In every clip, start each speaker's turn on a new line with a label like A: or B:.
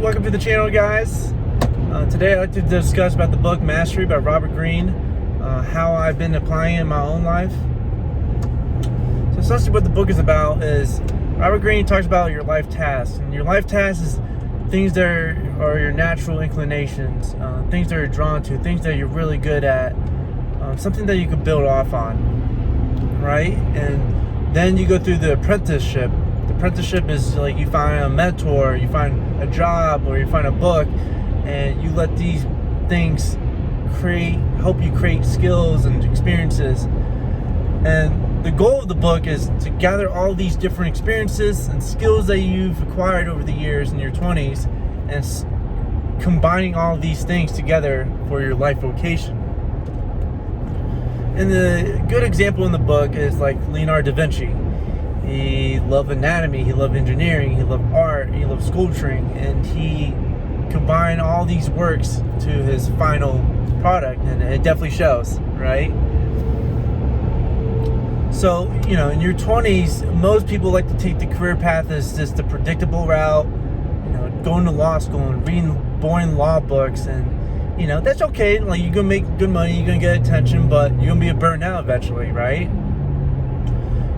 A: welcome to the channel, guys. Today I'd like to discuss about the book Mastery by Robert Greene, how I've been applying it in my own life. So essentially what the book is about is Robert Greene talks about your life tasks, and your life tasks is things that are your natural inclinations, things that you're drawn to, things that you're really good at, something that you can build off on, right? And then you go through the apprenticeship. The apprenticeship is like you find a mentor, you find a job, or you find a book, and you let these things help you create skills and experiences. And the goal of the book is to gather all these different experiences and skills that you've acquired over the years in your 20s and combining all these things together for your life vocation. And the good example in the book is like Leonardo da Vinci. He loved anatomy, he loved engineering, he loved art, he loved sculpturing, and he combined all these works to his final product, and it definitely shows, right? So, you know, in your 20s, most people like to take the career path as just the predictable route, you know, going to law school and reading boring law books, and, you know, that's okay. Like, you're going to make good money, you're going to get attention, but you're going to be a burnout eventually, right?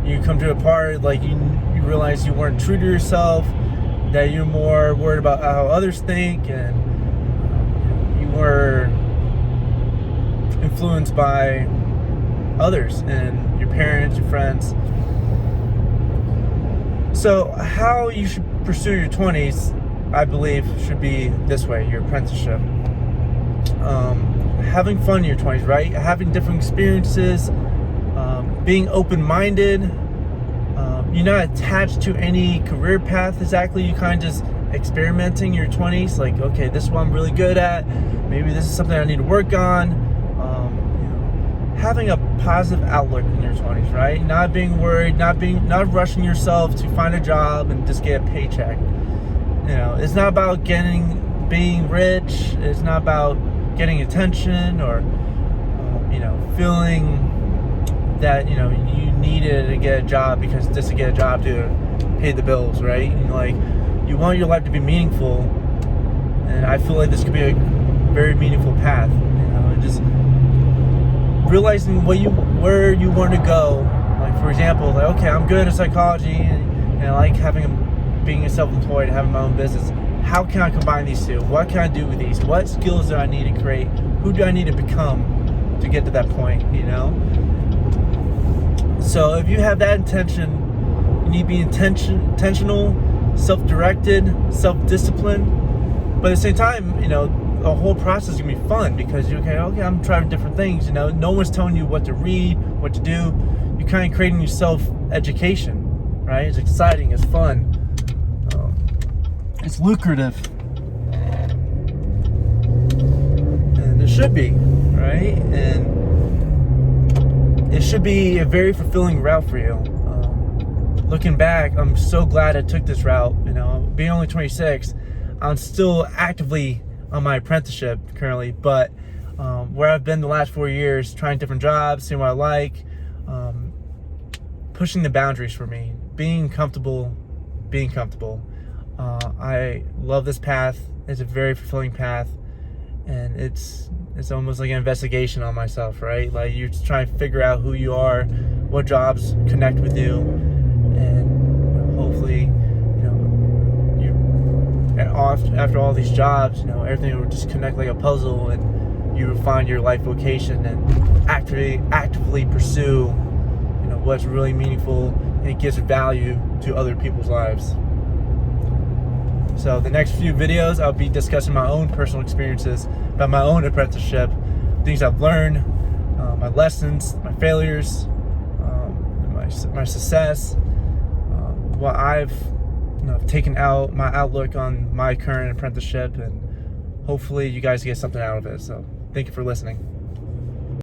A: You come to a part, like, you realize you weren't true to yourself, that you're more worried about how others think, and you were influenced by others and your parents, your friends. So how you should pursue your 20s, I believe, should be this way: your apprenticeship. Having fun in your 20s, right? Having different experiences, being open-minded. You're not attached to any career path exactly. You kind of just experimenting in your 20s, like, okay, this is what I'm really good at. Maybe this is something I need to work on. Having a positive outlook in your 20s, right? Not being worried, not rushing yourself to find a job and just get a paycheck. You know, it's not about being rich. It's not about getting attention or, feeling that, you needed to get a job because just to get a job to pay the bills, right? And like, you want your life to be meaningful, and I feel like this could be a very meaningful path. Just realizing where you want to go. Like, for example, like, okay, I'm good at psychology and I like being self-employed, having my own business. How can I combine these two? What can I do with these? What skills do I need to create? Who do I need to become to get to that point, So if you have that intention, you need to be intentional, self-directed, self-disciplined. But at the same time, the whole process is going to be fun because you're okay, I'm trying different things. No one's telling you what to read, what to do. You're kind of creating your self-education, right? It's exciting, it's fun, it's lucrative. And it should be, right? And it should be a very fulfilling route for you. Looking back, I'm so glad I took this route. Being only 26, I'm still actively on my apprenticeship currently, but where I've been the last 4 years, trying different jobs, seeing what I like, pushing the boundaries for me, being comfortable. I love this path. It's a very fulfilling path, and it's almost like an investigation on myself, right? Like, you're trying to figure out who you are, what jobs connect with you, and hopefully, after all these jobs, everything will just connect like a puzzle, and you will find your life vocation and actively pursue, what's really meaningful, and it gives value to other people's lives. So the next few videos, I'll be discussing my own personal experiences about my own apprenticeship, things I've learned, my lessons, my failures, my success, what I've taken out, my outlook on my current apprenticeship, and hopefully you guys get something out of it. So thank you for listening.